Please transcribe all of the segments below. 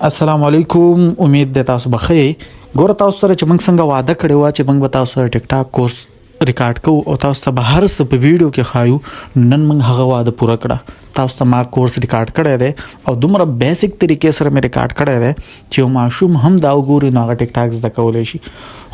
السلام علیکم. امید ده تاسو بخیر. ګوره تاسو سره چې موږ څنګه وعده کړی و چې موږ به تاسو سره ټیک ټاک کورس ریکارډ کوو او تاسو ته به هر څه په ویډیو کې خایو. نن موږ هغه وعده پوره کړه. تاسو ته ما کورس ریکارډ کړی دی او دومره بیسیک طریقې سره مې ریکارډ کړی دی چې یو ماشوم هم دا وګوري نو هغه ټیک ټاک زده کولی شي.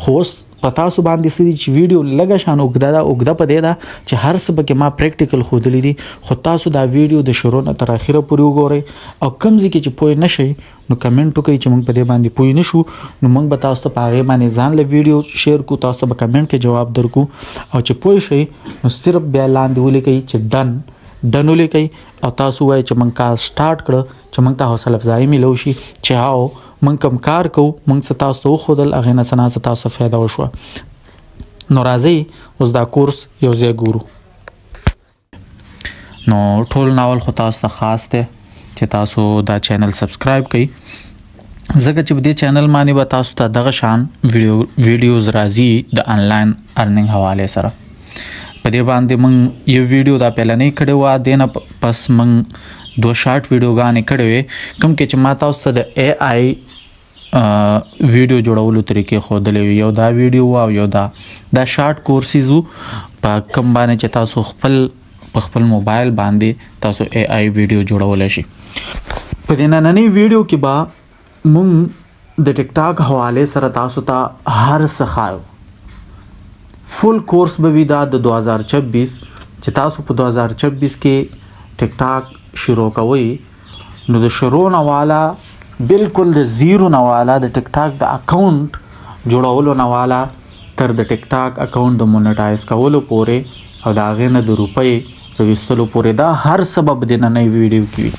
خو اوس په تاسو باندې څه دي چې ویډیو لږه شان اوږده په دې ده چې هر څه پکې ما پریکټیکل ښودلی دي. خو تاسو دا ویډیو د شروع نه تر اخره پورې وګورئ او کوم ځای کې چې پوه نه شئ نو کمنټ وکړئ چې موږ په دې باندې پوه نه شو نو موږ به تاسو ته په هغې باندې ځان له ویډیو شیر کړو. تاسو به کمنټ کې جواب درکو او چې پوه شئ نو صرف بیا لاندې ولیکئ چې ډن ولیکئ او تاسو وایئ چې موږ کار سټارټ کړه چې موږ ته حوصله افزایي میلو شي چې هاو موږ کوم کار کوو موږ څه تاسو ته وښودل هغې نه څه نه تاسو فایده وشوه. نو راځئ اوس دا کورس یو ځای ګورو. نو ټول ناول خو تاسو ته خاص دی چې تاسو دا چینل سبسکرایب کړئ ځکه چې په دې چینل باندې به تاسو ته دغه شان ویډیوز راځي د آنلاین ارننګ حوالې سره. په دې باندې موږ یو ویډیو دا پهلنۍ کړې وه دې نه پس موږ 2 شارټ ویډیوګانې کړې وې کوم کې چې ما تاسو ته د AI ویډیو جوړولو طریقې ښودلې وي. یو دا ویډیو او یو دا شارټ کورسز وو په کوم باندې چې تاسو په خپل موبایل باندې تاسو AI ویډیو جوړولی شي. په دې نننۍ ویډیو کې به موږ د ټیک ټاک حوالې سره تاسو ته هر څه ښایو. فل کورس به وي دا د 2026 چې تاسو په 2026 کې ټیک ټاک شروع کوئ نو د شروع نه والا بالکل د زیرو نه والا د ټیک ټاک د اکاونټ جوړولو نه والا تر د ټیک ټاک اکاونټ د مونټایز کولو پورې او د هغې نه د روپۍ راویستلو پورې دا هر سبب د نننۍ ویډیو کې وي.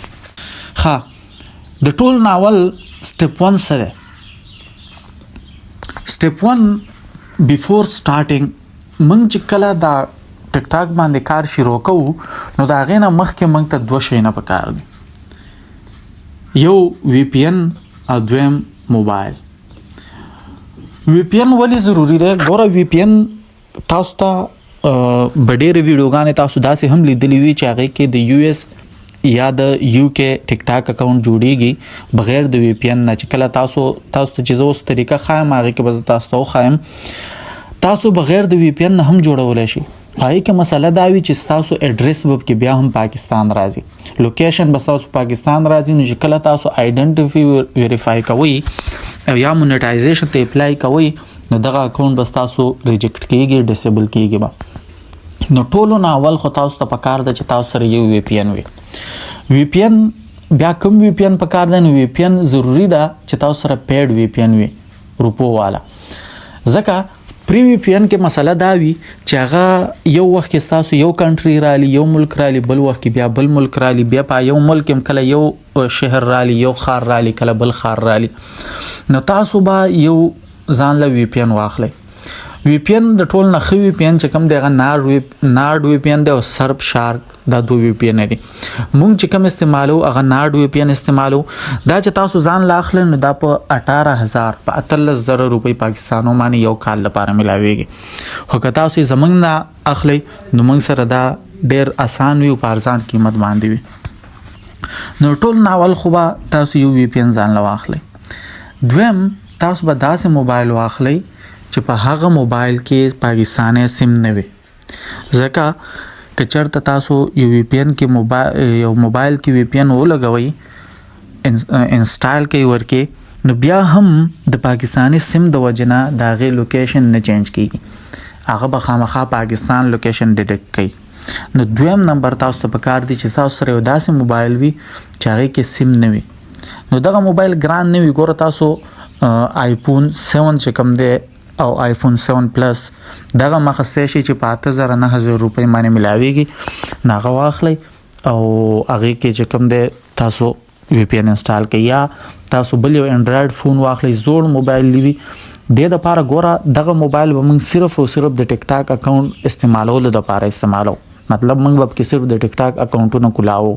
ښه د ټول ناول سټپ 1 څه دی؟ سټپ 1 بیفور سټارټینګ موږ چې کله دا ټیک ټاک باندې کار شروع کوو نو د هغې نه مخکې موږ ته 2 شیونه پکار دي. یو VPN او دویم موبایل. VPN ولې ضروری دی؟ ګوره VPN تاسو ته به ډېرې ویډیوګانې تاسو داسې هم لیدلې وي چې هغې کې د US یا د UK ټیک ټاک اکاونټ جوړیږي بغیر د VPN نه. چې کله تاسو ته چې زه اوس طریقه ښایم هغې کې به زه تاسو ته وښایم تاسو بغیر د VPN نه هم جوړولی شي. هغې کې مسله دا وي چې ستاسو اډرس به پکې بیا هم پاکستان راځي، لوکیشن به ستاسو پاکستان راځي. نو چې کله تاسو آیډنټیفي ویریفای کوئ او یا مونټایزیشن ته اپلای کوئ نو دغه اکاونټ به ستاسو ریجکټ کیږي، ډسیبل کیږي به. نو ټولو نه اول خو تاسو ته پکار ده چې تاسو سره یو VPN وي. VPN بیا کوم VPN پکار ده؟ نو VPN ضروری ده چې تاسو سره پیډ VPN وي روپو والا. ځکه پری VPN کې مسله دا وي چې هغه یو وخت کې ستاسو یو کنټري رالی، یو ملک رالی، بل وخت کې بیا بل ملک رالی، بیا په یو ملک هم کله یو شهر رالی، یو ښار رالی، کله بل ښار رالی. نو تاسو به یو ځان له VPN واخلئ. VPN د ټول نه ښه VPN چې کوم دی هغه نارډ VPN دی او سرپ شارک دا 2 VPN دي. مونږ چې کوم استعمالو هغه نارډ VPN استعمالو. دا چې تاسو ځان لا اخلئ نو دا په 18,000 په 18,000 روپۍ پاکستانو باندې یو کال لپاره ملاویږي. خو که تاسو یې زموږ نه اخلئ نو موږ سره دا ډېر اسان وي او په ارزان قیمت باندې وي. نو ټول ناول خو به تاسو یو VPN ځان له واخلئ. دویم تاسو به داسې موبایل واخلئ چې په هغه موبایل کې پاکستاني سیم نه وي. ځکه که چېرته تاسو یو VPN کې یو موبایل کې VPN ولګوئ انسټال کوئ ورکې نو بیا هم د پاکستاني سیم د وجې نه د هغې لوکیشن نه چینج کیږي، هغه به خامخا پاکستان لوکیشن ډیټیکټ کوي. نو دویم نمبر تاسو ته پکار دی چې تاسو سره یو داسې موبایل وي چې هغې کې سیم نه وي. نو دغه موبایل ګران نه وي. ګوره تاسو آیفون 7 چې کوم دی او آیفون 7 پلس دغه مخستی شي چې په 8,000-9,000 روپۍ باندې ملاویږي نو هغه واخلئ او هغې کې چې کوم دی تاسو VPN انسټال کړئ. یا تاسو بل یو انډرایډ فون واخلئ زوړ موبایل وي دې دپاره. ګوره دغه موبایل به موږ صرف او صرف د ټیک ټاک اکاونټ استعمالولو دپاره استعمالو. مطلب موږ به پکې صرف د ټیک ټاک اکاونټونه کولاو،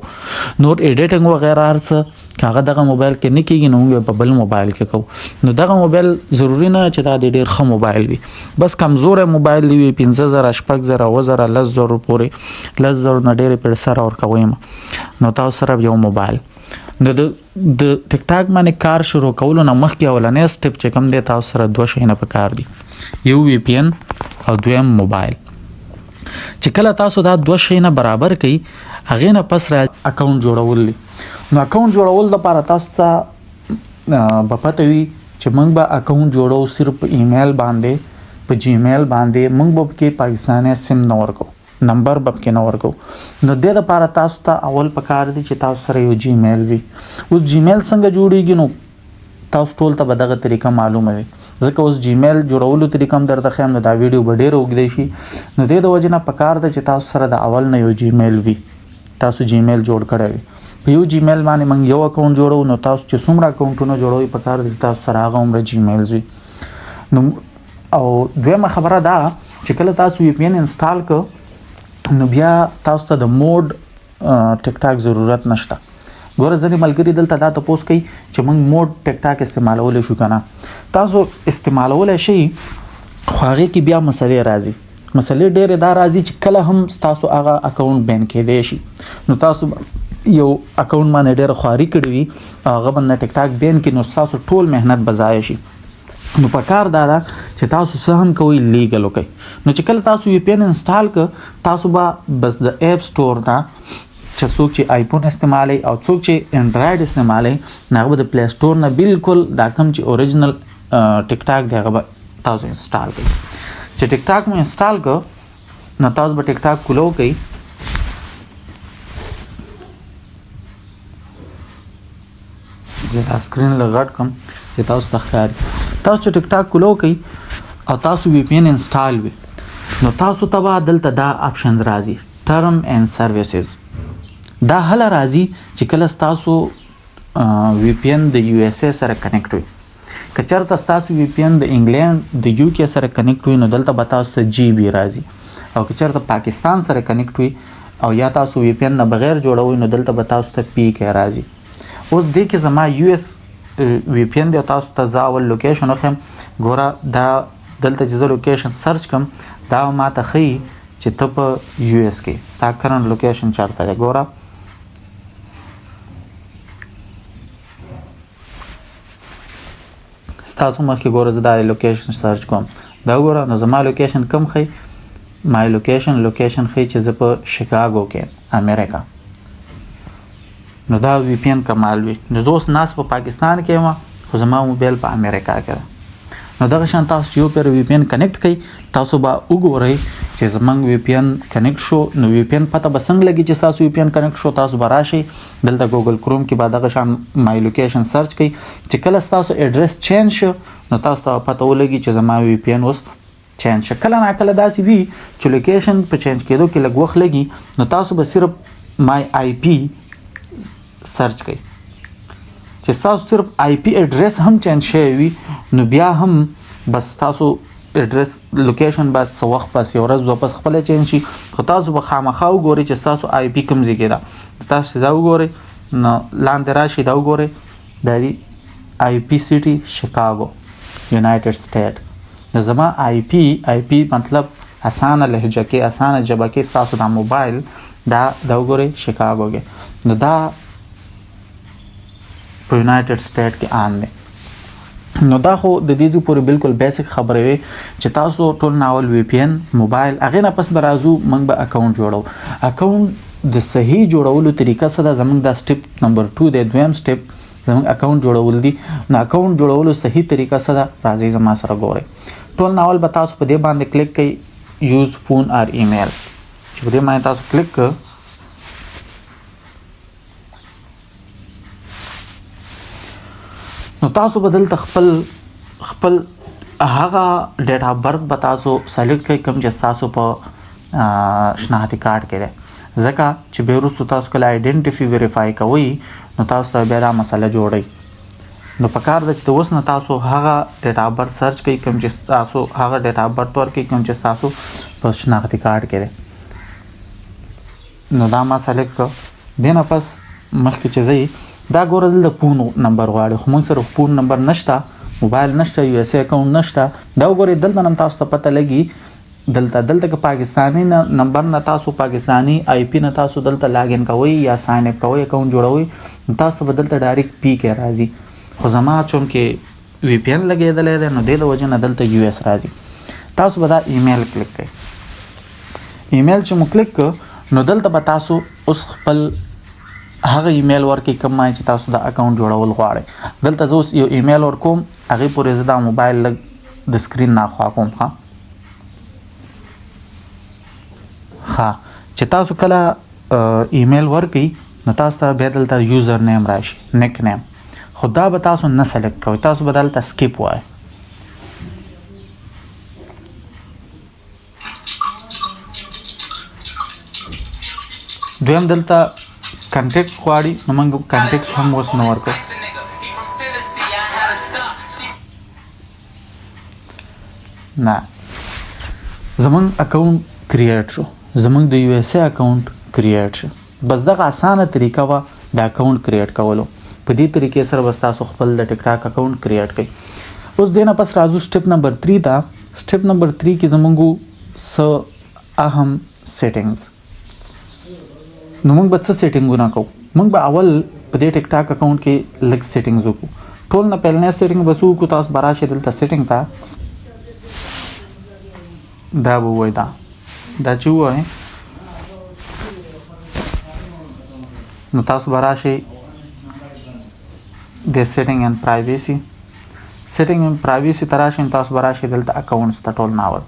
نور ایډیټنګ وغیره هر څه که هغه دغه موبایل کې نه کېږي نو موږ په بل موبایل کې کوو. نو دغه موبایل ضروري نه چې دا د ډېر ښه موبایل وي، بس کمزوری موبایل دی وي 15,000 شپږ 9,000 10,000 پورې 10,000 نه ډېرې پیسې ورکوئ نو تاسو سره یو موبایل. نو د ټیک ټاک باندې کار شروع کولو نه مخکې اولنی سټپ چې کوم دی تاسو سره 2 شیونه پکار دي، یو وی پی ان او دویم موبایل. چې کله تاسو دا 2 شیونه برابر کړئ هغې نه پس را اکاونټ جوړول دي. نو اکاونټ جوړول لپاره تاسو ته به پته وي چې موږ به اکاونټ جوړو صرف په ایمیل باندې، په جیمیل باندې. موږ به پکې پاکستاني سیم نه ورکو، نمبر به پکې نه ورکو. نو دې لپاره تاسو ته اول پکار دي چې تاسو سره یو جیمیل وي. اوس جیمیل څنګه جوړیږي نو تاسو ټول ته به دغه طریقه معلومه وي، ځکه اوس جیمیل جوړولو طریقه هم درته ښیم. نو دا ویډیو به ډېره اوږدی شي. نو دې د وجې نه پکار ده چې تاسو سره د اول نه یو جیمیل وي، تاسو جیمیل جوړ کړی وي. په یو جیمیل باندې موږ یو اکاونټ جوړو. نو تاسو چې څومره اکاونټونه جوړوئ پکار دي چې تاسو سره هغه عمره جیمیلز وي. نو او دویمه خبره دا چې کله تاسو وی پی ان انسټال کړ نو بیا تاسو ته د موډ ټیک ټاک ضرورت نشته. ګوره ځینې ملګري دلته دا تپوس کوي چې موږ موډ ټیک ټاک استعمالولی شو که نه. تاسو استعمالولی شئ خو هغې کې بیا مسلې راځي. مسلې ډېرې دا راځي چې کله هم ستاسو هغه اکاونټ بین کیدی شي. نو تاسو یو اکاونټ باندې ډېره خواري کړې وي او هغه باندې ټیک ټاک بین کړي نو ستاسو ټول محنت به ضایع شي. نو پکار دا ده چې تاسو څه هم کوئ لیګل وکئ. نو چې کله تاسو وی پی ان انسټال کړ تاسو به بس د اپ سټور نه چې څوک چې آیفون استعمالوي او څوک چې انډرایډ استعمالوي هغه به د پلی سټور نه بالکل دا کوم چې اوریجنل ټیک ټاک دی هغه به تاسو انسټال کړئ. چې ټیک ټاک مو انسټال کړ نو تاسو به ټیک ټاک کولو کوئ. زه دا سکرین لږ غټ کړم چې تاسو ته ښکاري. تاسو چې ټیک ټاک کولو کوئ او تاسو وی پی ان انسټال وي نو تاسو ته به دلته دا آپشن راځي ټرم اینډ سروسز. دا هله راځي چې کله ستاسو وی پی ان د یو اس ای سره کنیکټ وي. که چېرته ستاسو وی پی ان د انګلینډ د یو کې سره کنیکټ وي نو دلته به تاسو ته جی بي راځي. او که چېرته پاکستان سره کنیکټ وي او یا تاسو وی پی ان نه بغیر جوړوئ نو دلته به تاسو ته پی کې راځي. اوس دې کې زما یو اس وی پی ان دی او تاسو ته زه اول لوکیشن وښیم. ګوره دا دلته چې زه لوکیشن سرچ کړم دا ماته ښیي چې ته په یو اس کې ستا کرنټ لوکیشن چېرته دی. ګوره ستاسو مخکې ګوره زه دا لوکیشن سرچ کوم دا ګوره نو زما لوکیشن کم ښیي. مای لوکیشن ښیي چې زه په شیکاګو کې امریکا. نو دا وی پی ان کمال وي. نو زه اوس ناست په پاکستان کې یم خو زما موبایل په امریکا کې ده. نو دغه شان تاسو چې یو پیر وی پی ان کنیکټ کړئ تاسو به وګورئ چې زموږ وی پی ان کنیکټ شو. نو وی پی ان پته به څنګه لګي چې تاسو وی پی ان کنیکټ شو. تاسو به راشئ دلته ګوګل کروم کې به دغه شان مای لوکیشن سرچ کړئ. چې کله ستاسو ایډرس چینج شو نو تاسو ته پته ولګي چې زما وی پی ان اوس چینج شو. کله ناکله داسې وي چې لوکیشن په چینج کېدو کې لږ وخت لګي نو تاسو به صرف مای آی پی سرچ کړئ. چې تاسو صرف آی پی ایډرس هم چینج شوی وي نو بیا هم بس تاسو ایډرس لوکیشن باید څه وخت پس یو ورځ دوه پس خپله چینج شي. خو تاسو به خامخا وګورئ چې ستاسو آی پی کوم ځای کې ده. تاسو دا وګورئ نو لاندې راشئ دا وګورئ دا دی آی پی سیټي شیکاګو یونایټډ سټیټ. نو زما آی پی مطلب اسانه لهجه کې اسانه ژبه کې ستاسو دا موبایل دا وګورئ شیکاګو کې. نو دا په یونایټډ سټیټ کې عام دی. نو دا خو د دې پورې بالکل بیسیک خبرې وي چې تاسو ټول ناول وی پی ان موبایل هغې نه پس به راځو موږ به اکاونټ جوړو. اکاونټ د صحیح جوړولو طریقه څه ده زموږ دا سټپ نمبر 2 دی. دویم سټپ زموږ اکاونټ جوړول دي. نو اکاونټ جوړولو صحیح طریقه څه ده راځئ زما سره ګورئ. ټول ناول به تاسو په دې باندې کلیک کوئ یوز فون اور ایمیل. چې په دې باندې تاسو کلیک کړئ نو تاسو به دلته خپل هغه ډیټ اف برث به تاسو سلیکټ کړئ کوم چې تاسو په شناختی کارت کې دی. ځکه چې بیا وروسته تاسو کله آیډنټیفي ویریفای کوئ نو تاسو ته بیا دا مسله جوړئ. نو پکار ده چې د اوس نه تاسو هغه ډیټ اف برث سرچ کړئ کوم چې تاسو هغه ډیټ اف برث ورکړئ کوم چې تاسو په شناختی کارت کې دی. نو دا ما سلیکټ کړ. دې نه پس مخکې چې ځئ دا ګوره دلته فون نمبر غواړي خو موږ سره فون نمبر نشته، موبایل نشته، یو اس ای اکاونټ نشته. دا وګورئ دلته هم تاسو ته پته لګي دلته که پاکستاني نمبر نه تاسو پاکستاني آی پی نه تاسو دلته لاګین کوئ یا ساين اپ کوئ اکاونټ جوړوئ تاسو به دلته ډایرکټ پی کې راځي خو زما چون کې وی پی ان لګېدلی دی نو د وجه نه دلته یو اس راځي تاسو به دا ایمیل کلیک کړئ ایمیل چې مو کلیک کړ نو دلته به تاسو اوس خپل هغه ایمیل ورکړئ کوم چې تاسو دا اکاونټ جوړول غواړئ دلته زه اوس یو ایمیل ورکوم هغې پورې زه دا موبایل لږ د سکرین نه خوا کوم چې تاسو کله ایمیل ورکړئ نو تاسو ته بیا دلته یوزر نیم راشي نیک نیم خو دا به تاسو نه سلیکټ کوئ تاسو به دلته سکیپ وایئ دویم دلته کنټیکټ غواړي نو موږ کنټیکټ هم اوس نه ورکوو نه زمونږ اکاونټ کریټ شو زمونږ د یو اس ای اکاونټ کریټ شو بس دغه اسانه طریقه وه د اکاونټ کریټ کولو په دې طریقې سره بس تاسو خپل د ټیک ټاک اکاونټ کریټ کړئ اوس دې نه پس راځو سټپ نمبر 3 ته سټپ نمبر 3 کې زمونږ څه اهم سیټینګز نو موږ به څه سیټینګونه کوو موږ به اول په دې ټیک ټاک اکاونټ کې لږ سیټینګز وکړو ټول نه پهلنی سیټینګ به څه وکړو تاسو به راشئ دلته سیټینګ ته دا به ووایي دا چې ووایي نو تاسو به راشئ د سیټینګ اینډ پرایویسي سیټینګ اینډ پرایویسي ته راشئ تاسو به راشئ دلته اکاونټس ته ټول ناول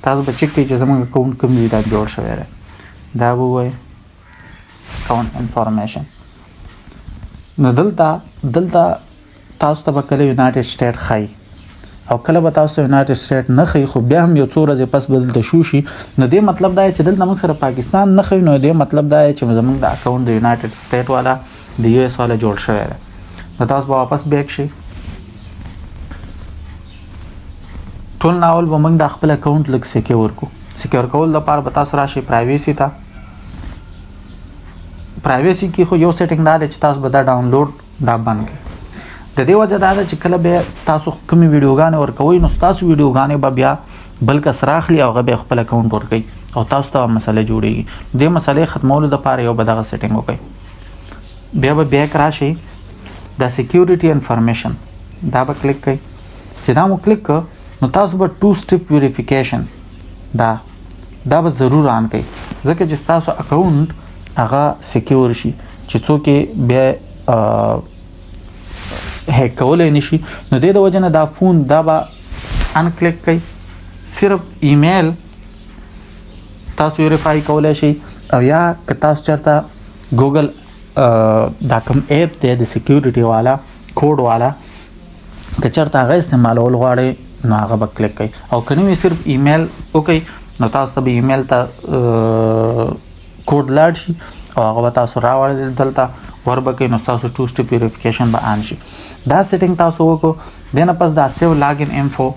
تاسو به چک کړئ چې زموږ اکاونټ کوم ځای ته جوړ شوی دی دا به ووایي اکاونټ انفارمیشن نو دلته تاسو ته به کله یونایټډ سټیټ ښایي او کله به تاسو یونایټډ سټیټ نه ښایي خو بیا هم یو څو ورځې پس به دلته شو شي نو دې مطلب دا چې دلته موږ سره پاکستان نه ښایي نو دې مطلب دا چې زموږ د اکاونټ د یونایټډ سټیټ والا د یو اس والا جوړ شوی دی نو تاسو به واپس بیک شئ ټول ناول به موږ د خپل اکاونټ لږ سیکیور کړو سیکیور کول لپاره به تاسو راشئ پرایویسي ته پرایویسي کې خو یو سیټینګ دا دی چې تاسو به دا ډاونلوډ دا بند کړئ د دې وجه دا ده چې کله به تاسو کومې ویډیوګانې ورکوئ نو ستاسو ویډیوګانې به بیا بل کس راخلي او هغه به خپل اکاونټ ورکوي او تاسو ته مسله جوړیږي دې مسلې ختمولو دپاره یو به دغه سیټینګ وکړئ بیا به بیک راشئ د سیکیورټي انفارمیشن دا به کلیک کړئ چې دا مو کلیک کړ نو تاسو به 2 سټپ ویریفیکیشن دا به ضرور آن کړئ ځکه چې ستاسو اکاونټ هغه سیکیور شي چې څوک یې بیا هیک کولی نشي نو دې د وجه نه دا فون دا به ان کلیک کړئ صرف ایمیل تاسو ویریفای کولی شئ او یا که تاسو چېرته ګوګل دا کوم ایپ دی د سیکیورټي والا کوډ والا که چېرته هغه استعمالول غواړئ نو هغه به کلیک کړئ او که نه وي صرف ایمیل وکړئ نو تاسو ته به ایمیل ته کوډ لاړ شي او هغه به تاسو راوړئ دلته وربکئ نو تاسو 2 سټپ ویریفیکیشن به آن شي دا سیټینګ تاسو وکړو دې نه پس دا سیو لاګین انفو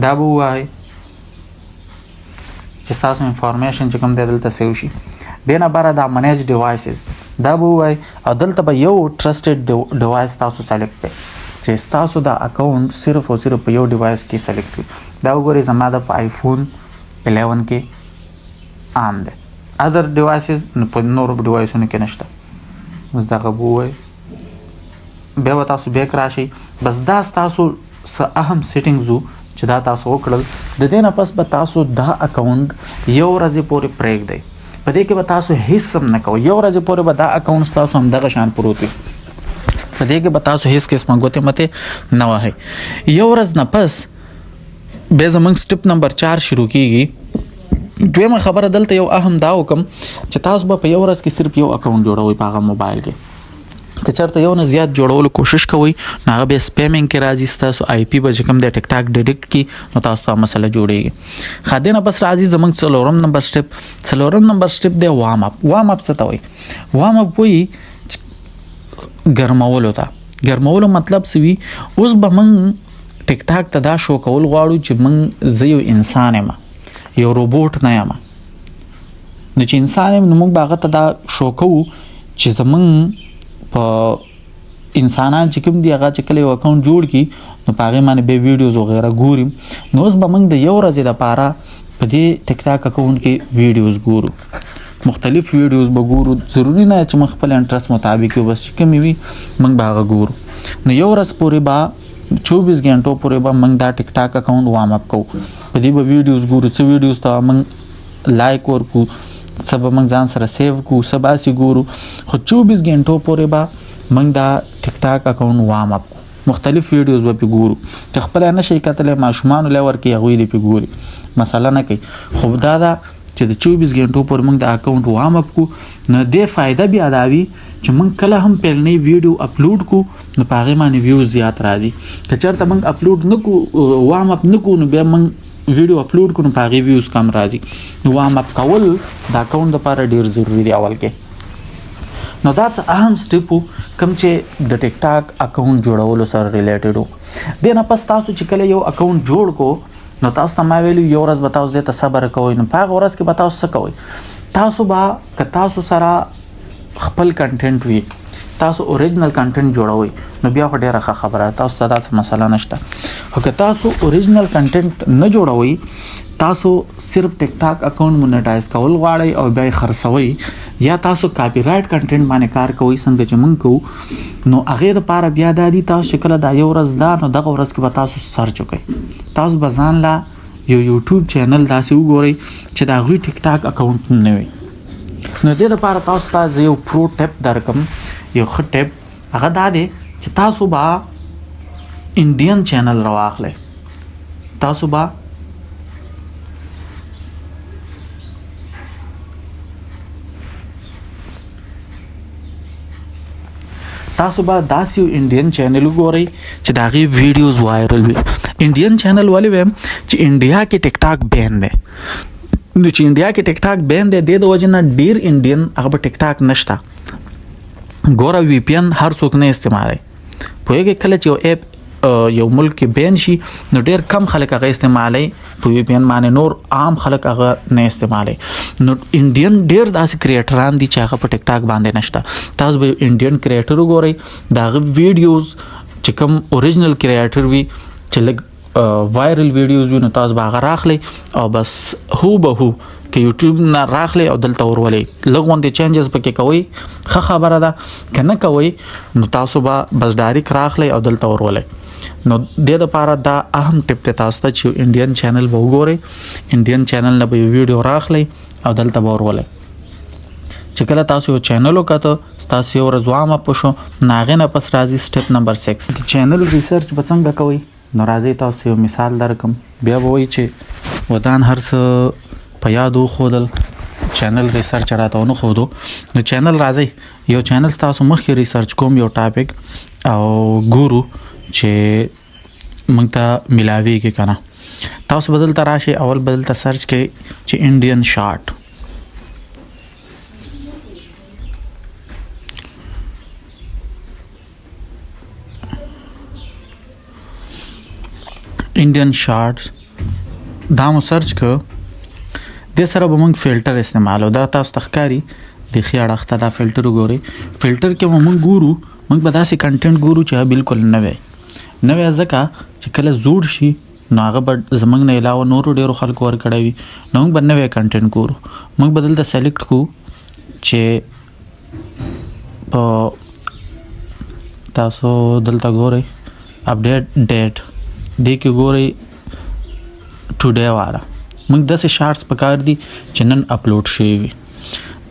دا به ووایي چې تاسو انفارمیشن چې کوم دی دلته سیو شي دې نه بره دا منیج ډیوایسز دا به ووایي او دلته به یو ټرسټډ ډیوایس تاسو سلیکټ کړئ چې تاسو دا اکاونټ صرف او صرف په یو ډیوایس کې سلیکټ کړئ دا وګورئ زما د په آیفون 11 کې آن دی ادر ډیوایسز په نورو ډیوایسونو کې نشته اوس دغه به ووایي بیا به تاسو بیک راشئ بس دا ستاسو څه اهم سیټینګز وو چې دا تاسو وکړل د دې نه پس به تاسو دا اکاونټ یو ورځې پورې پرېږدئ په دې کې به تاسو هیڅ هم نه کوئ یو ورځې پورې به دا اکاونټ ستاسو همدغه شان پروت وي په دې کې به تاسو هیڅ قسمه ګوتې متې نه وهئ یو ورځ نه پس بیا زموږ سټپ نمبر 4 شروع کیږي دویمه خبره دلته یو اهم دا وکم چې تاسو به په یو ورځ کې صرف یو اکاونټ جوړوئ په هغه موبایل کې که چېرته یو نه زیات جوړولو کوشش کوئ نو هغه بیا سپیمینګ کې راځي ستاسو آی پی به چې کوم دی ټیک ټاک ډیټیکټ کړي نو تاسو ته مسله جوړیږي ښه دې نه بس راځي زموږ څلورم نمبر سټپ دی وارم اپ څه ته وایي وارم اپ وایي ګرمولو ته ګرمولو مطلب څه وي اوس به موږ ټیک ټاک ته دا شو کول غواړو چې موږ زه یو انسان یم یو روبوټ نه یم نو چې انسان یم نو موږ به هغه ته دا شو کوو چې زموږ په انسانان چې کوم دی هغه چې کله یو اکاونټ جوړ کړي نو په هغې باندې بیا ویډیوز وغیره ګوري نو اوس به موږ د یو ورځې دپاره په دې ټیک ټاک اکاونټ کې ویډیوز ګورو، مختلف ویډیوز به ګورو. ضروري نه چې موږ خپل انټرست مطابق یو، بس کوم وي موږ به هغه ګورو. نو یو ورځ پورې به 24 غنټو پورې به موږ دا ټیک ټاک اکاونټ وارم اپ کوو. په دې به ویډیوز ګورو، څه ویډیوز ته موږ لایک ورکو، څه به موږ ځان سره سیو کو، څه باسي ګورو. خو 24 غنټو پورې به موږ دا ټیک ټاک اکاونټ وارم اپ کوو. مختلف ویډیوز به پې ګورو چې خپل نه شي کتلی، ماشومانو له ورکې هغوی دې پې ګوري، مسله نه کوي. خو دا چې د 24 غنټو پورې موږ د اکاونټ وارم اپ کو. نو دې فایده بیا دا وي چې موږ کله هم پیلنی ویډیو اپلوډ کو نو په هغې باندې ویوز زیات راځي. که چېرته موږ اپلوډ نه کو، وارم اپ نه کو، نو بیا موږ ویډیو اپلوډ کو نو په هغې ویوز کم راځي. نو وارم اپ کول د اکاونټ دپاره ډېر ضروري دی اول کې. نو دا څه اهم سټپ وو کوم چې د ټیک ټاک اکاونټ جوړولو سره ریلیټډ وو. دې نه پس تاسو چې کله یو اکاونټ جوړ کو نو تاسو ته ما ویلو یو ورځ به تاسو دې ته صبر کوئ. نو په هغه ورځ کې به تاسو څه کوئ؟ تاسو به که تاسو سره خپل کنټینټ وي، تاسو اوریجنل کنټینټ جوړوئ، نو بیا خو ډېره ښه خبره ده، تاسو ته داسې مسله نشته. خو که تاسو اوریجنل کنټینټ نه جوړوئ، تاسو صرف ټیک ټاک اکاونټ مونیټایز کول غواړئ او بیا یې خرڅوئ، یا تاسو کاپی رایټ کنټینټ باندې کار کوئ څنګه چې موږ کوو، نو هغې دپاره بیا دا دي تاسو چې کله دا یو ورځ ده نو دغه ورځ کې به تاسو سرچ وکئ. تاسو به ځان لا یو یوټیوب چینل داسې وګورئ چې د هغوی ټیک ټاک اکاونټ نه وي. نو دې دپاره تاسو ته زه یو پرو ټپ درکم، یو ښه ټپ. هغه دا دی چې تاسو به انډین چینل راواخلئ. تاسو به داسې یو انډین چینل وګورئ چې د هغې ویډیوز وایرل وي. انډین چینل ولې وایم چې انډیا کې ټیک ټاک بین دی. نو چې انډیا کې ټیک ټاک بین دی، د وجې نه ډېر انډین هغه به ټیک ټاک نشته. ګوره وی پی ان هر څوک نه استعمالوي. پوهېږئ کله چې یو اپ یو ملک کې بین شي نو ډېر کم خلک هغه استعمالوي په وی پی ان باندې، نور عام خلک هغه نه استعمالوي. نو انډین ډېر داسې کریټران دي چې هغه په ټیک ټاک باندې نشته. تاسو به انډین کریټر وګورئ، د هغه ویډیوز چې کوم اوریجنل کریټر وي چې لږ وایرل ویډیوز وي، نو تاسو به هغه راخلئ او بس هو به هو که یوټیوب نه راخلئ او دلته ورولئ، لږ غوندې چینجز پکې کوئ، ښه خبره ده. که نه کوئ نو تاسو به بس ډایرکټ راخلئ او دلته ورولئ. نو دې دپاره دا اهم ټپ دی تاسو ته چې انډین چینل به وګورئ، انډین چینل نه به یو ویډیو راخلئ او دلته به ورولئ. چې کله تاسو یو چینل وکته، ستاسو یو ورځ وارم اپ وشو، نو هغې نه پس راځي سټپ نمبر 6 د چینل ریسرچ به څنګه کوئ. نو راځئ تاسو یو مثال درکم، بیا به وایي چې ودان هر څه په یاد وښودل، چینل ریسرچ راته ونه ښودو. نو چینل راځئ یو چینل ستاسو مخکې ریسرچ کوم یو ټاپک او ګورو چې موږ ته میلاویږي که نه. تاسو به دلته راشئ، اول به دلته سرچ کوئ چې انډین شارټ. انډین شارټس دا مو سرچ که، دې سره به موږ فلټر استعمالو. دا تاسو ته ښکاري د ښي اړخ ته دا فلټر وګورئ. فلټر کې به موږ ګورو، موږ به داسې کنټینټ ګورو چې بالکل نوی ځکه چې کله زوړ شي نو هغه به زموږ نه علاوه نورو ډېرو خلکو ورکړی وي، نو موږ به نوی کنټینټ ګورو. موږ به دلته سلیکټ کړو چې په تاسو دلته ګورئ اپډیټ ډیټ، دې کې ګورئ ټوډے والا. موږ داسې شارټس پکار دي چې نن اپلوډ شوي وي.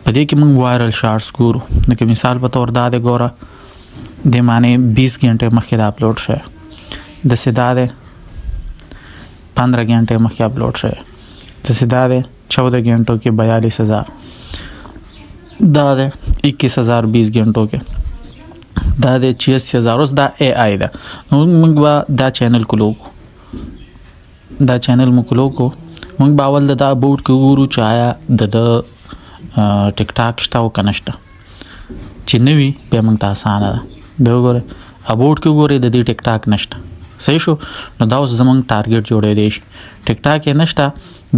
په دې کې موږ وایرل شارټس ګورو. لکه مثال په طور دا دی، ګوره د معنی 20 غنټې مخکې دا اپلوډ شوی، داسې دا دی 15 غنټې مخکې اپلوډ شوی، داسې دا دی 14 غنټو کې 42,000، دا دی 21,000 20 غنټو کې، دا دی 86,000. اوس دا اے آئی ده. موږ به دا چینل کلو کو، دا چینل مو کلو کو. موږ به اول د دا بورډ کې وګورو چې آیا د ټیک ټاک شته او که نشته. چې نه وي بیا موږ ته اسانه ده. دا وګورئ بورډ کې وګورئ د دې ټیک ټاک نشته. صحیح شو. نو دا اوس زموږ ټارګټ جوړېدی شي. ټیک ټاک یې نشته.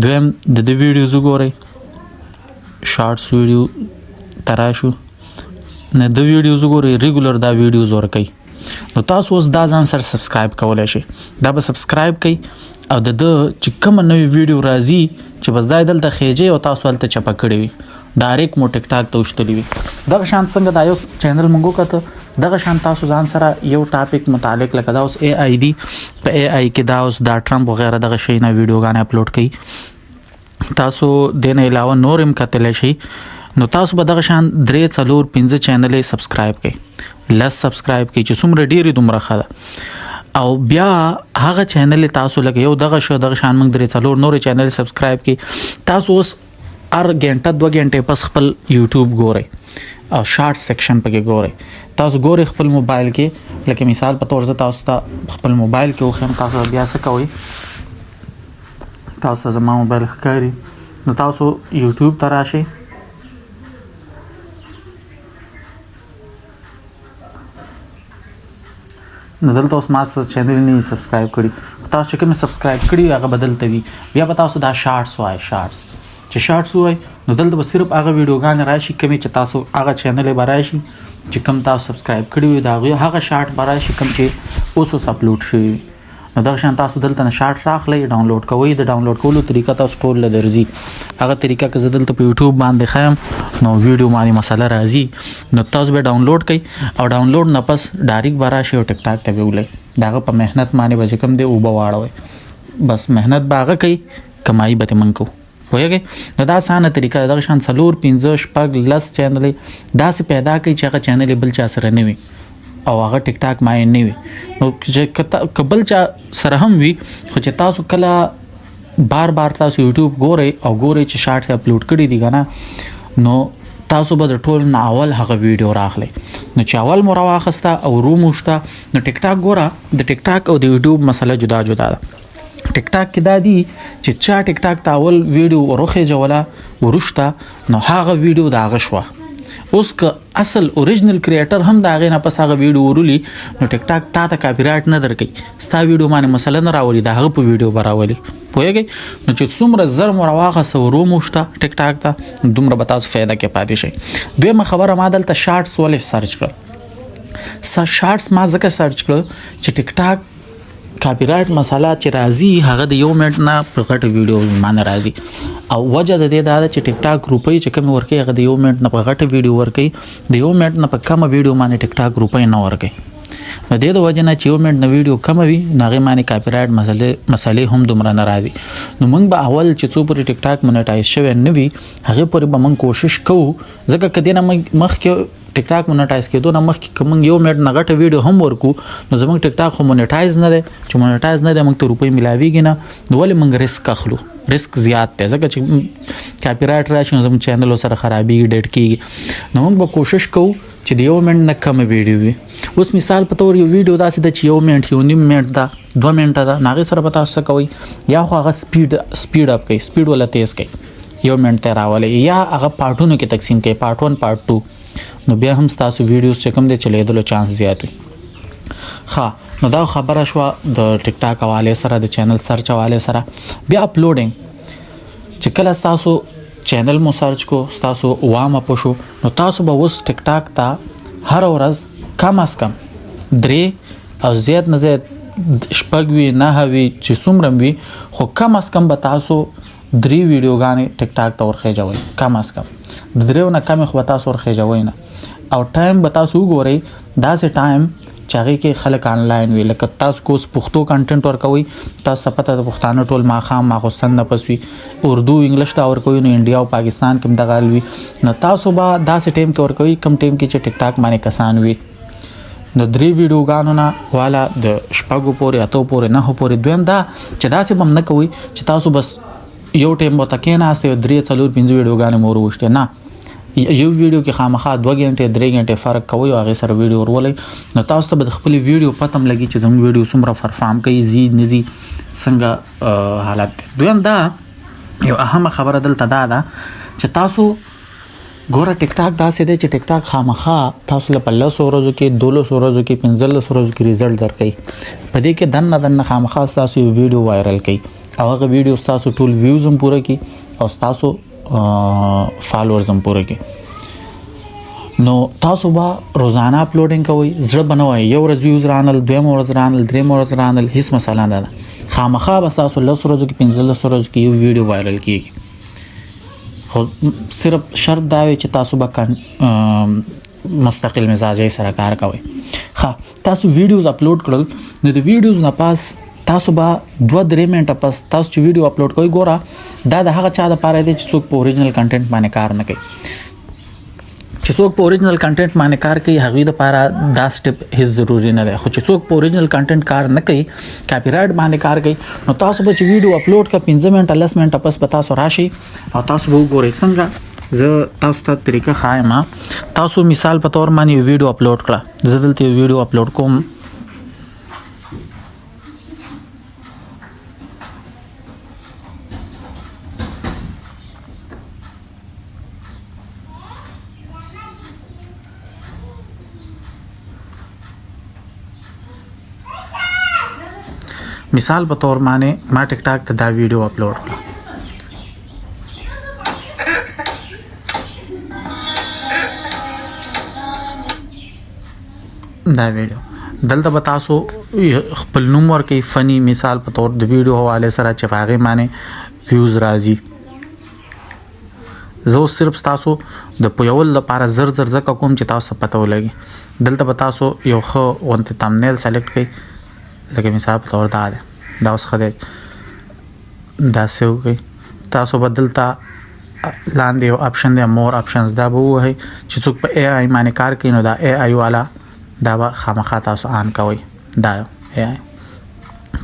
دویم د دې ویډیوز وګورئ، شارټس ویډیو ته راشو، نه د ویډیوز وګورئ ریګولر دا ویډیوز ورکوي. نو تاسو اوس دا ځان سره سبسکرایب کولی شئ. دا به سبسکرایب کوئ او د چې کومه نوې ویډیو راځي چې بس دا دلته خېجئ او تاسو هلته چپه کړې وي ډایرکټ مو ټیک ټاک ته وشتلی وي. دغه شان څنګه دا یو چینل موږ وکړه دغه شان تاسو ځان سره یو ټاپک متعلق لکه دا اوس AI دی په AI کې دا اوس دا ټرمپ وغیره دغه شی نه ویډیوګانې اپلوډ کوي. تاسو د نه علاوه نور هم کتلی شئ. نو تاسو به دغه شان 3 4 5 چینلې سبسکرایب کړئ لس سبسکرایب کړئ چې څومره ډېرې دومره ښه ده او بیا هغه چینل تاسو لکه یو دغه شو دغه شان موږ 3 4 نور چینل سبسکرایب کړئ. تاسو اوس هر غنټه 2 غنټې پس خپل یوټیوب ګورئ او شارټ سیکشن پکې ګورئ. تاسو ګورئ خپل موبایل کې لکه مثال په تور تاسو ته خپل موبایل کې وخم تاسو بیا څه کوئ تاسو زما موبایل ښکاري نو تاسو یوټیوب ته راشئ نو دلته اوس ما چینل نه سبسکرایب کړي تاسو چې کوم سبسکرایب کړي هغه بدلته وي بیا به تاسو دا شارټس وای شارټس چې شارټس وای نو دلته به صرف هغه ویډیوګان راشي کومې چې تاسو هغه چینل به راشي چې کوم تاسو سبسکرایب کړي وي دا هغه شارټ به راشي کوم چې اوس اپلوډ شوی وي. نو دغه شان تاسو دلته نه شارټ راخلئ ډاونلوډ کوئ د ډاونلوډ کولو طریقه تاسو ټول له درځي هغه طریقه که زه دلته په یوټیوب باندې ښیم نو ویډیو باندې مسله راځي نو تاسو به ډاونلوډ کړئ او ډاونلوډ نه پس ډایرکټ به راشئ او ټیک ټاک ته به ولئ د هغه په محنت باندې به چې کوم دی اوبه واړوئ بس محنت به هغه کوي کمایي به ترې موږ کوو پوهېږئ. نو دا اسانه طریقه ده دغه شان 4 5 6 10 چینلې داسې پیدا کړئ چې هغه چینلې بل چا سره نه وي او هغه ټیک ټاک ماین نه وي نو چې بل چا سره هم وي خو چې تاسو کله بار تاسو یوټیوب ګورئ او ګورئ چې شارټ اپلوډ کړي دي که نه نو تاسو به د ټول نه اول هغه ویډیو راخلئ نو چې اول مو راواخسته او رومو شته نو ټیک ټاک ګوره د ټیک ټاک او د یوټیوب مسله جدا جدا ده. ټیک ټاک کې دا دي چې چا ټیک ټاک ته اول ویډیو وروخېجوله وروسته نو هغه ویډیو د هغه شوه اوس که اصل اوریجنل کریټر هم د هغې نه پس هغه ویډیو ورولي نو ټیک ټاک تا ته کاپي رایټ نه درکوي ستا ویډیو باندې مسله نه راولي د هغه په ویډیو به راولي پوهېږئ. نو چې څومره زر مو راواخسته ورومو شته ټیک ټاک ته دومره به تاسو فایده کې پاتې شئ. دویمه خبره ما دلته شارټس ولې سرچ کړل شارټس ما ځکه سرچ کړل چې ټیک ټاک کاپی رایټ مسله چې راځي هغه د 1 منټ نه په غټه ویډیو باندې راځي او وجه د دې دا ده چې ټیک ټاک روپۍ چې کوم ورکوي هغه د 1 منټ نه په غټه ویډیو ورکوي د 1 منټ نه په کمه ویډیو باندې ټیک ټاک روپۍ نه ورکوي نو د دې وجه نه چې 1 منټ نه ویډیو کم وي نو هغې باندې کاپی رایټ مسلې هم دومره نه راځي. نو موږ به اول چې څو پورې ټیک ټاک مونیټایز شوی نه وي هغې پورې به موږ کوشش کوو ځکه که دې نه مخکې ټیک ټاک مونیټایز کېدو نه مخکې که موږ 1 منټ نه غټه ویډیو هم ورکو نو زموږ ټیک ټاک خو مونیټایز نه دی چې مونیټایز نه دی موږ ته روپۍ میلاویږي نه نو ولې موږ رسک اخلو رسک زیات دی ځکه چې کاپی رایټ راشي نو زموږ چینل سره خرابېږي ډیټ کېږي نو موږ به کوشش کوو چې د 1 منټ نه کمه ویډیو وي. اوس مثال په تور یو ویډیو داسې ده چې 1 منټ 1.5 منټ ده 2 منټه ده نو هغې سره به تاسو څه کوئ یا خو هغه سپیډ اپ کوئ سپیډ ولا تیز کوئ 1 منټ ته راولئ یا هغه پارټونو کې تقسیم کوئ پارټ 1 پارټ 2 نو بیا هم ستاسو ویډیوز چې کوم دی چلیدلو چانس زیات وي. ښه نو دا خبره شوه د ټیک ټاک حوالې سره د چینل سرچ حوالې سره. بیا اپلوډینګ چې کله ستاسو چینل مو سرچ کو ستاسو وام اپ شو نو تاسو به اوس ټیک ټاک ته هر ورځ کم از کم 3 او زیات نه زیات 6 وي 9 وي چې څومره وي خو کم از کم به تاسو 3 ویډیوګانې ټیک ټاک ته ورخېجوئ کم از کم د 3 نه کمې خو به تاسو ورخېجوئ نه او ټایم به تاسو وګورئ داسې ټایم چې هغې کې خلک آنلاین وي لکه تاسو کوس پښتو کنټینټ ورکوئ تاسو ته پته د پښتانه ټول ماښام ماخوستن نه پس وي اردو انګلیش ته ورکوئ نو انډیا او پاکستان کې هم دغه حال وي نو تاسو به داسې ټایم کې ورکوئ کم ټایم کې چې ټیک ټاک باندې کسان وي د 3 ویډیوګانو نه والا د 6 پورې 8 پورې 9 پورې. دویم دا چې داسې به هم نه کوئ چې تاسو بس یو ټایم به ته کېناستئ 3 4 5 ویډیوګانې مو وروشتې نه یو ویډیو کې خامخا 2 غنټې 3 غنټې فرق کوي او هغې سره ویډیو ورولئ نو تاسو ته به د خپلې ویډیو پته هم لګي چې زموږ ویډیو څومره پرفارم کوي ځي نه ځي څنګه حالت دی. دویم دا یو اهمه خبره دلته دا ده چې تاسو ګوره ټیک ټاک داسې دی چې ټیک ټاک خامخا تاسو له 15 ورځو کې 200 ورځو کې 15 ورځو کې ریزلټ درکوي په دې کې دننه خامخا ستاسو یو ویډیو وایرل کوي او هغه ویډیو ستاسو ټول ویوز هم پوره کړي او ستاسو فالوورز هم پوره کړي. نو تاسو به روزانه اپلوډینګ کوئ، زړه به نه وایي یو ورځ ویوز رانل، دویمه ورځ رانل، درېیمه ورځ رانل، هیڅ مسله نه ده. خامخا به ستاسو 10 ورځو کې 15 ورځو کې یو ویډیو وایرل کېږي. خو صرف شرط دا وي چې تاسو به مستقل مزاجۍ سره کار کوئ. تاسو ویډیوز اپلوډ کړل، نو د ویډیوز نه پاس تاسو به 2-3 منټه پس تاسو چې ویډیو اپلوډ کوئ، ګوره دا د هغه چا دپاره دی چې څوک په اوریجنل کنټینټ باندې کار نه کوي. چې څوک په اوریجنل کنټینټ باندې کار کوي هغوی دپاره دا سټپ هیڅ ضروري نه دی. خو چې څوک په اوریجنل کنټینټ کار نه کوي، کاپی رایټ باندې کار کوي، نو تاسو به چې ویډیو اپلوډ کړه 15 منټه 10 منټه پس به تاسو راشئ او تاسو به وګورئ څنګه زه تاسو ته طریقه ښایم. تاسو مثال په تور باندې یو ویډیو اپلوډ کړه، زه دلته یو ویډیو اپلوډ کوم. مثال په تور باندې ما ټیک ټاک ته دا ویډیو اپلوډ کړه. دا ویډیو دلته به تاسو خپل نوم ورکئ، فني مثال په تور د ویډیو حواله سره چې په هغې باندې ویوز راځي. زه اوس صرف تاسو د پویول لپاره زر ځکه کوم چې تاسو ته پته ولګي. دلته به تاسو یو ښه غونتې تمنیل سلیکټ کړئ، لکه مثال په تور دا دی، دا اوس ښه دی، داسې وکړئ. تاسو به دلته لاندې یو آپشن دی مور آپشنز، دا به ووهئ چې څوک په اے آی باندې کار کوي نو دا اے آی والا دا به خامخا تاسو آن کوئ. دا اے آی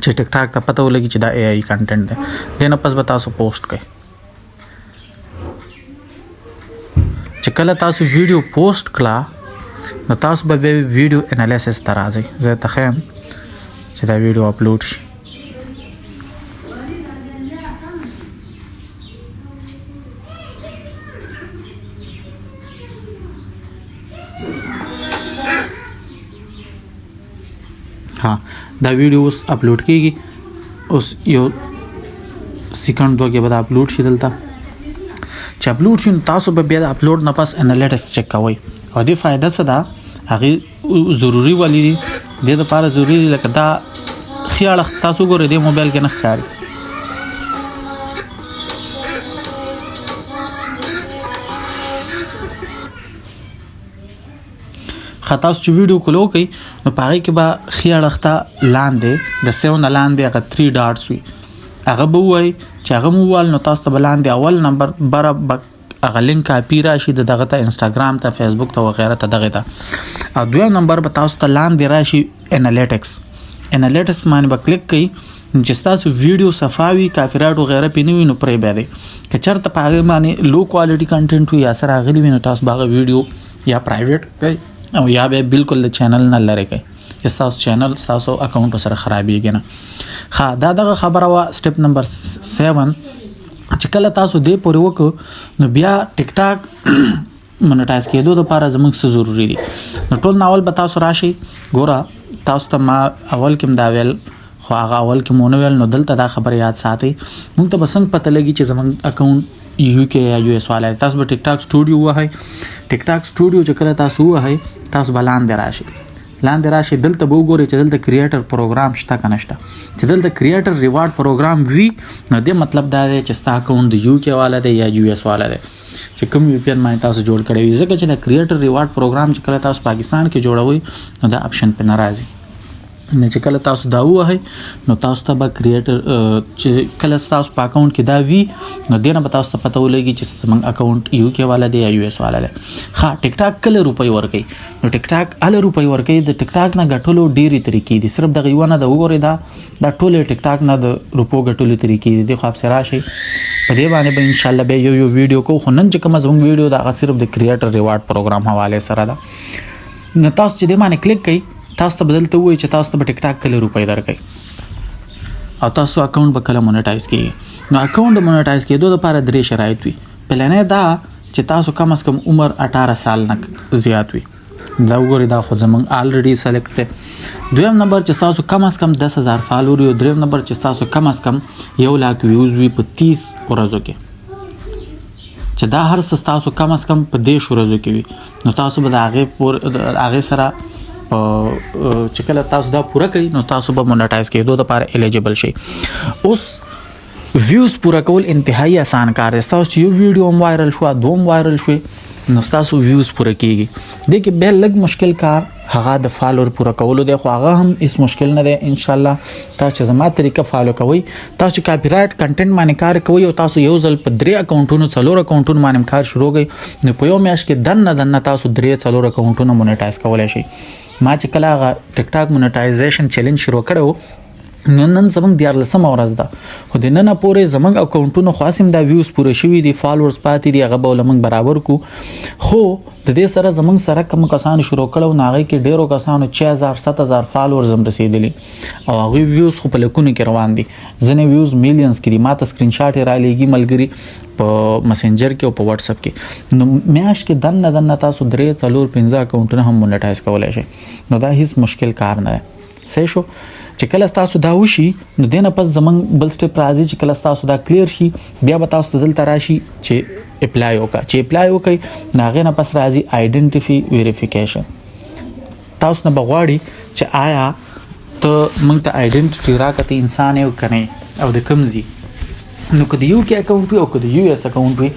چې ټیک ټاک ته پته ولګي چې دا اے آی کنټینټ دی، دې نه پس به تاسو پوسټ کړئ. چې کله تاسو ویډیو پوسټ کړه نو تاسو به ویډیو انالیسس ته راځئ. زه ته ښیم چې دا ویډیو اپلوډ شي. دا ویډیو اوس اپلوډ کیږي، اوس یو سیکنډ 2 کې به دا اپلوډ شي. دلته چې اپلوډ شي نو تاسو به بیا د اپلوډ نه پس انالیټکس چک کوئ. او دې فایده څه ده، هغې ضروري ولې دي، دې دپاره ضروري دي لکه دا ښي اړخ تاسو ګورئ دې موبایل کې نه ښکاري. تاسو چې ویډیو کول کوئ نو په هغې کې به ښي اړخ ته لاندې د سیو نه لاندې هغه 3 ډاټس وي، هغه به ووایي چې هغه مو ووال نو تاسو ته به لاندې اول نمبر بره هغه لینک کاپي راشي د دغه ته انسټاګرام ته، فیسبوک ته وغیره ته دغې ته. او دویم نمبر به تاسو ته لاندې راشي انالیټکس باندې به کلیک کوئ. چې ستاسو ویډیو صفا وي، کاپي رایټ وغیره پې نه وي نو پرې بیا دی. که چېرته په هغې باندې لو کوالټي کنټینټ وي یا څه راغلي وي نو تاسو به هغه ویډیو یا پرایویټ کړئ او یا به بالکل د چینل نه لرې کوئ چې ستاسو چینل ستاسو اکاونټ سره خرابېږي نه. دا دغه خبره وه. سټپ نمبر 7 چې کله تاسو دې پورې وکړو نو بیا ټیک ټاک مونټایز کېدو دپاره زموږ څه ضروري دي. نو ټول ناول به تاسو راشئ. ګوره تاسو ته ما اول کې دا ویل، خو هغه اول کې مو نه ویل، نو دلته دا خبره یاد ساتئ. موږ ته به څنګه پته لګي چې زموږ اکاونټ یو کې یا یو اس والا دی. تاسو به ټیک ټاک سټوډیو ووهئ. ټیک ټاک سټوډیو چې کله تاسو ووهئ تاسو به لاندې راشئ. دلته به وګورئ چې دلته کریټر پروګرام شته که نشته. چې دلته کریټر ریوارډ پروګرام وي نو دې مطلب دا دی چې ستا اکاونټ د یو کې والا دی یا یو اس والا دی چې کوم وی پی ان باندې تاسو جوړ کړی وي. ځکه چې د کریټر ریوارډ پروګرام چې کله تاسو پاکستان کې جوړوئ نو دا آپشن پې نه راځي. نه چې کله تاسو دا ووهئ نو تاسو ته به کریټر چې کله تاسو په اکاونټ کې دا وي نو دې نه به تاسو ته پته ولګي چې زموږ اکاونټ یو کې والا دی یا یو اس والا دی. ټیک ټاک کله روپۍ ورکوي نو ټیک ټاک هله روپۍ ورکوي. د ټیک ټاک نه ګټلو ډېرې طریقې دي، صرف دغه یوه نه ده. وګورئ دا ټولې ټیک ټاک نه د روپو ګټلو طریقې دي. دې خوا پسې راشئ، په دې باندې به انشاءالله بیا یو ویډیو کوو. خو نن چې کومه زموږ ویډیو ده هغه صرف د کریټر ریوارډ پروګرام حوالې سره ده. نو تاسو چې دې باندې کلیک کوئ تاسو ته به دلته ووایي چې تاسو ته به ټیک ټاک کله روپۍ درکوي او تاسو اکاونټ به کله مونټایز کېږي. نو اکاونټ د مونټایز کېدو دپاره 3 شرایط وي. پلنی دا چې تاسو کم از کم عمر 18 سال نه زیات وي. دا وګورئ دا خو زموږ آلریډي سلیکټ دی. دویم نمبر چې تاسو کم از کم 10,000 فالور وي. دریم نمبر چې تاسو کم از کم 1 لاک ویوز وي په 30 ورځو کې. چې دا هر څه تاسو کم از کم په 10 ورځو کې وي نو تاسو به د هغې سره چې کله تاسو دا پوره کوي نو تاسو به مونټایز کېدو لپاره الیجیبل شئ. اوس ویوز پوره کول انتهایی آسان کار دی. تاسو چې یو ویډیو هم وایرل شو دوم وایرل شوي نو تاسو ویوز پوره کیږي. دې کې بیا لږ مشکل کار هغه د فالوور پوره کولو دی خو هغه هم هیڅ مشکل نه دی. ان شاء الله تاسو چې زما طریقه فالو کوئ تاسو کاپی رائټ کنټینټ باندې کار کوئ او تاسو یو ځل په 3 اکاونټونو 4 اکاونټونو باندې کار شروع کړئ نو په یو میاشت کې دنه تاسو 3-4 اکاونټونه مونټایز کولای شئ. ما چې کله هغه ټیک ټاک مونټایزیشن چیلنج شروع کړو نن زمونږ 14 ورځ ده خو د نن پورې زمونږ اکاونټونو خاصم دا ویوز پوره شوي دي فالوورز پاتې دي هغه به لمنګ برابر کو. خو د دې سره زمونږ سره کوم کسان شروع کړو ناغه کې ډیرو کسانو 6000-7000 فالوورز هم رسیدلی او هغه ویوز خو په لکونو کې روان دي. ځنه ویوز میلیونز کې دي. ماته سکرین شاټ را لېږي ملګری په مسنجر کې او په واتس اپ کې. نو میاش کې دنه تاسو 3-4-5 اکاونټونه هم مونټایز کولای شئ نو دا هیڅ مشکل کار نه دی. صحیح شو چې کله تاسو دا وشي نو دینه پس زمنګ بل سټپ راځي چې کله تاسو دا کلیر شي بیا به تاسو دلته راشي چې اپلای وکړئ ناغه نه پس راځي آیډنټیفای ویریفیکیشن. تاسو نه بغواړي چې آیا ته موږ ته آیډنټیټي راکته انسان یو کنه او د کمزي نو کله یو کې اکاونټ وي او کله یو اس اکاونټ وي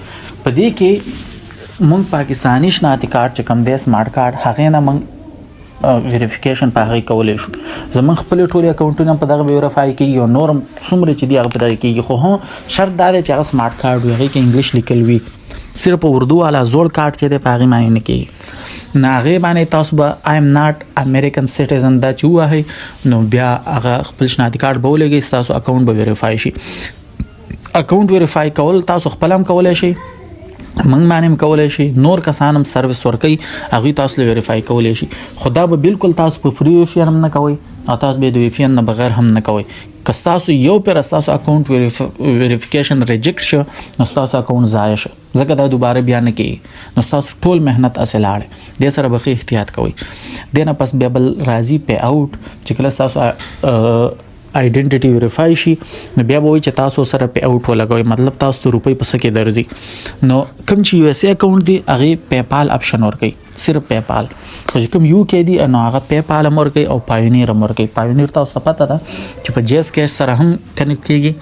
په دې کې موږ پاکستانی شناختی کارت چې کوم دی سمارټ کارت هغه نه موږ ویریفیکیشن په هغه کولای شو. زمون خپل ټول اکاونټونه په دغه ویریفای کیږي او نور څومره چې دی هغه په دغه کیږي خو هم شرط دا دی چې هغه سمارټ کارت وي هغه کې انګلیش لیکل وي. صرف اردو والا زوړ کارت چې دی په هغه معنی نه کیږي نه هغه باندې تاسو به آی ایم ناٹ امریکن سټیزن دا چې وایي نو بیا هغه خپل شناختی کارت به ولګي تاسو اکاونټ به ویریفای شي. اکاونټ ویریفای کول تاسو خپل هم کولای شئ موږ باندې کولای شي نور کسانم سرویس ورکي هغه تاسو ویریفای کولای شي. خدا به بالکل تاسو په فری وی پی ان نه کوي او تاسو به د وی پی ان نه بغیر هم نه کوي. که تاسو یو پر تاسو اکاونټ ویریفیکیشن ریجیکټ شو نو تاسو اکاونټ ضایع شو ځکه دا دوباره بیا نه کیږي نو تاسو ټول مهنت اصلاړ دې سره به احتیاط کوئ. دنه پس بیا بل راضی پی اوټ چې کله تاسو آیډنټیټي ویریفای شي نو بیا به وي چې تاسو سره پی اوټ ولګوي مطلب تاسو ته روپۍ پس کې درځي. نو کوم چې یو اس ای اکاونټ دی هغه پی پال اپشن ورکي صرف پی پال خو کوم یو کې دی نو هغه پی پال مرګي او پاینیر مرګي. پاینیر تاسو پته ده چې په جیس کیش سره هم کنیکټ کیږي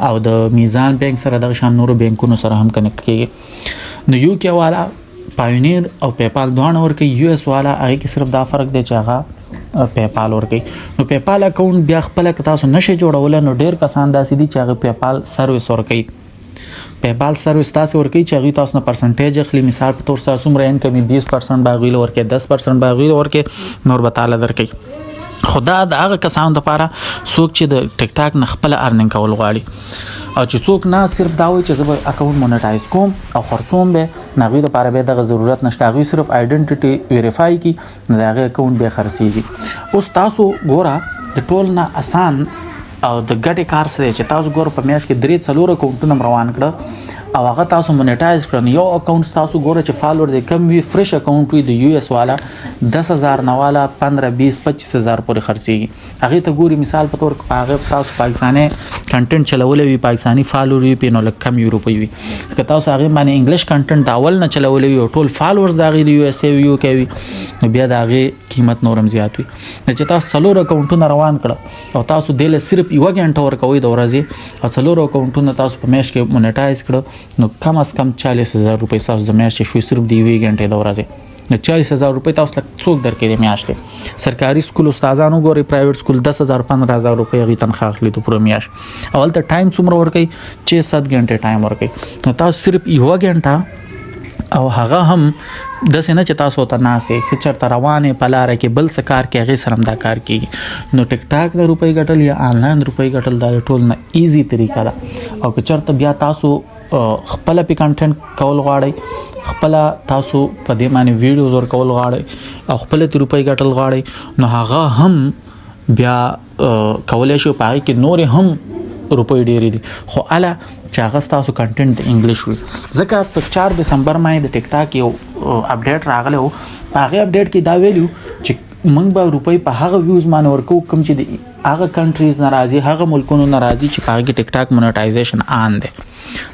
او د میزان بانک سره د شان نورو بانکونو سره هم کنیکټ کیږي. نو یو کې والا پاینیر او پی پال دوه ورکي یو اس والا هغه کې صرف دا فرق دی چې هغه پی پال ورکي. نو پی پال اکاونټ بیا خپل تاسو نشي جوړول نو ډیر کسان داسې دي چې هغه پی پال سرویس ورکي. پی پال سرویس تاسو ورکي چې هغه تاسو نه پرسنټیج اخلي. مثال په تور تاسو عمر انکم 20% باغویل ورکي 10% باغویل ورکي نور به تعالی درکې. خدا د هغه کسانو لپاره څوک چې د ټیک ټاک نه خپل ارننګ کول غواړي او چې څوک نه صرف دا وایي چې زه به اکاونټ مونټایز کوم او خرڅوم به نغوی لپاره به دغه ضرورت نشته. هغه صرف آیډنټیټي ویریفای کی نه هغه اکاونټ به خرڅيږي. اوس تاسو ګوره د ټول نه آسان او د ګټې کار سره چې تاسو ګور په میاشت کې 3-4 اکاونټونه روان کړه او هغه تاسو مونټایز کړئ. یو اکاونټ تاسو ګوره چې فالوورز کم وي فرش اکاونټ وي د یو اس والا 10000 نه والا 15-20-25000 پورې خرڅيږي. هغه ته ګوري مثال په تور هغه تاسو پاکستاني کنټینټ چلولې وي پاکستاني فالوور وي په نو لکه کم یوروپی وي که تاسو هغه باندې انګلیش کنټینټ داول نه چلولې وي او ټول فالوورز دا غي د یو اس ای یو کې وي نو بیا دا غي قیمت نورم زیات وي. چې تاسو 4 اکاونټونه روان کړه او تاسو دله صرف یو غنټه ورکوي د ورځې او 4 اکاونټونه تاسو په میاشت کې مونټایز کړه نو کم از کم 40000 روپۍ تاسو د میاشتې شوي صرف دی وی غنټه د ورځې نو 40000 روپۍ تاسو له څوک درکې د میاشتې. سرکاري سکول استادانو ګوري پرایویټ سکول 10000-15000 روپۍ غي تنخواه اخلي د پوره میاشت. اول ته ټایم څومره ورکي 6-7 غنټه ټایم ورکي نو تاسو صرف یو غنټه او هغه هم د سینه چې تاسو ته ناسې چې چرته روانه پلاره کې بل څه کار کې هغه سره دا کار کوي. نو ټیک ټاک د روپۍ ګټل یا آنلاین روپۍ ګټل دا ټول نه ایزی طریقه ده. او که چرته بیا تاسو خپل په کنټینټ کول غواړئ خپل تاسو په دې معنی ویډیوز ور کول غواړئ او خپل ته روپۍ ګټل غواړئ نو هغه هم بیا کولای شو پای کې نور هم روپۍ ډېرې دي خو اله چې هغه تاسو کنټینټ د انګلیش وي. ځکه په 4 دسمبر باندې د ټیک ټاک یو اپډیټ راغلی و. هغه اپډیټ کې دا ویلو چې موږ به روپۍ په هغه ویوز باندې ورکو کوم چې د هغه کنټریز ناراضي هغه ملکونو ناراضي چې پاګه ټیک ټاک مونټایزیشن آن دی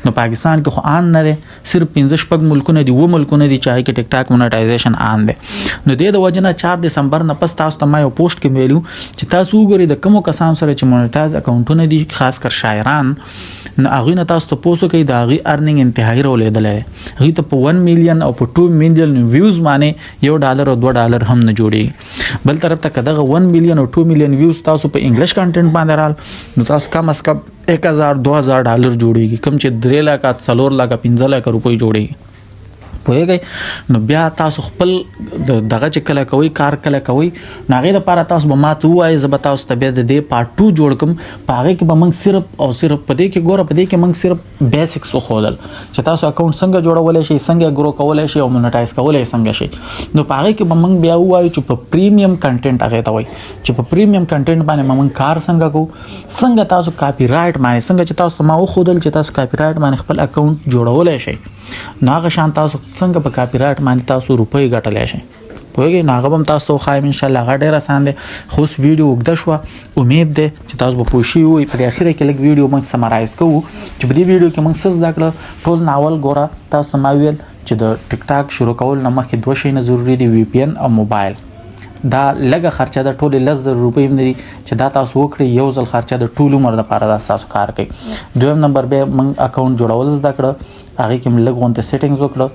نو پاکستان کې خو آن نه لري صرف 15 شپږ ملکونه دي و ملکونه دي چې کې ټیک ټاک مونټایزیشن آن دی نو د وجنه 4 دسمبر نه پس تاسو ته ما یو پوسټ کې ویلو چې تاسو وګورئ د کوم کسان سره چې مونټایز اکاونټونه دي خاص کر شاعران نو هغه نه تاسو ته پوسو کوي دا هغه ارننګ انتهایی رولېدل هغه ته په 1 میلیون او په 2 میلیون ویوز باندې $1 او $2 هم نه جوړي بل طرف ته کداغه 1 میلیون او 2 میلیون ویوز تاسو په انګلیش کانټینټ باندې رال نو تاسو کم از کم $1000-$2000 جوړیږي کوم چې 3 لک 4 لک 15 لک روپۍ جوړیږي پوهیږئ نو بیا تاسو خپل دغه چې کله کوي کار کله کوي ناغې د پاره تاسو به ماته وایي زه به تاسو ته بیا د دې پارت 2 جوړ کوم په هغې کې به موږ صرف او صرف په دې کې ګوره په دې کې موږ صرف بیسکس وښودل چې تاسو اکاونټ څنګه جوړولی شئ څنګه ګرو کولی شئ او مونټایز کولی څنګه شئ نو په هغې کې به موږ بیا ووایو چې په پریمیم کنټینټ هغې ته وایي چې په پریمیم کنټینټ باندې به موږ کار څنګه کوو څنګه تاسو کاپي رایټ باندې څنګه چې تاسو ته ما وښودل چې تاسو کاپي رایټ باندې خپل اکاونټ جوړولی شئ نو هغه شان تاسو څنګه په کاپي رایټ باندې تاسو روپۍ ګټلی شئ پوهیږئ نو هغه به هم تاسو ته وښایم انشاءالله هغه ډېر اسان دی خو اوس ویډیو اوږده شوه امید دی چې تاسو به پوه شوي وئ په دې اخره کې لږ ویډیو موږ سمرایز کوو چې په دې ویډیو کې موږ څه زده کړه ټول ناول ګوره تاسو ته ما ویل چې د ټیک ټاک شروع کول نه مخکې 2 شیونه ضروري دي VPN او موبایل دا لږه خرچه ده ټولې 10,000 روپۍ هم دي چې دا تاسو وکړئ یو ځل خرچه د ټول عمر دپاره دا ستاسو کار کوي دویم نمبر بیا موږ اکاونټ جوړول زده کړه هغې کې مې لږ غونتې سیټینګز وکړه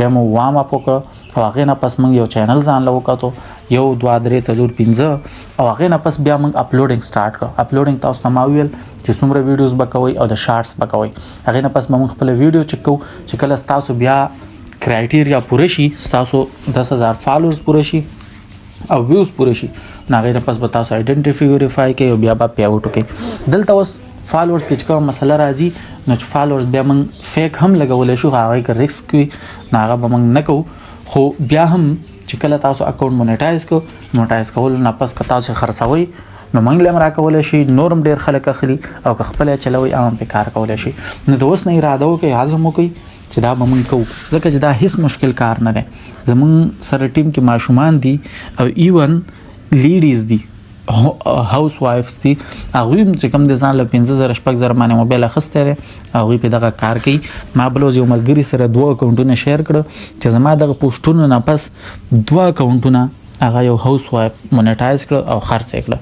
بیا مو وام اپ وکړه او هغې نه پس موږ یو چینل ځان له وکتو 1 2 3 4 5 او هغې نه پس بیا موږ اپلوډینګ سټارټ کړه اپلوډینګ تاسو ته ما ویل چې څومره ویډیوز به کوئ او د شارټس به کوئ هغې نه پس به موږ خپله ویډیو چک کوو چې کله ستاسو بیا کرایټیریا پوره شي ستاسو 10,000 فالوورز پوره شي او ویوز پوره شي نو هغې نه پس به تاسو آیډنټیفای ویریفای کوئ او بیا به پی آوټ وکړئ دلته اوس فالوورز کې چې کومه مسله راځي نو چې فالوورز بیا موږ فیک هم لګولی شو هغې که ریسک وي نو هغه به موږ نه کوو خو بیا هم چې کله تاسو اکاونټ مونټایز کو مونټایز کولو نه پس که تاسو خرڅوئ نو موږ له هم راکولی شي نور هم ډېر خلک اخلي او که خپل یې چلوئ هم پې کار کولی شي نو د اوس نه اراده وکړئ عزم وکړئ چې دا به موږ کوو ځکه چې دا هیڅ مشکل کار نه دی زموږ سره ټیم کې ماشومان دي او ایون لیډیز دي هاوس وایفز دي هغوی هم چې کوم د ځان له 15,000 شپږ باندې موبایل اخیستی دی هغوی پې دغه کار کوي ما بل ورځ یو ملګري سره 2 اکاونټونه شیر کړه چې زما دغه پوسټونو نه پس 2 اکاونټونه هغه یو هاوس وایف مونټایز کړه او خرڅ یې کړه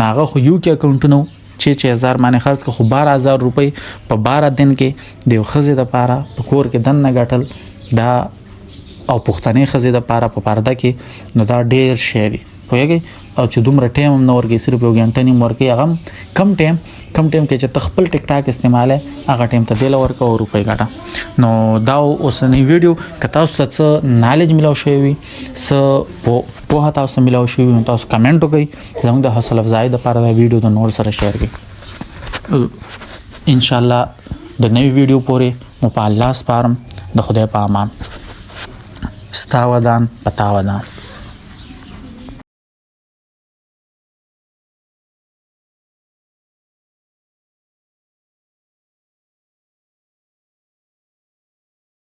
نو هغه خو UK اکاونټونه 6,000 باندې خرڅ کړه خو 12,000 روپۍ په 12 دن کې د یو ښځې دپاره په کور کې دننه ګټل دا او پښتنې ښځې دپاره په پرده کې نو دا ډېر شی دی پوهېږئ او چې دومره ټایم هم نه ورکوي صرف یو ګنټه نیم ورکوي هغه هم کم ټایم کې چې ته خپل ټیک ټاک استعمالوي هغه ټایم ته دې له ورکوه او روپۍ ګټه نو دا اوسنۍ ویډیو که تاسو ته څه نالج ملاو شوی وي څه پوهه تاسو ته ملاو شوي وي نو تاسو کمنټ وکړئ زموږ د حوصله افزایۍ دپاره دا ویډیو د نور سره شیر کړئ انشاءالله د نوې ویډیو پورې مو په الله سپارم د خدای په امان ستا ودان په تا ودان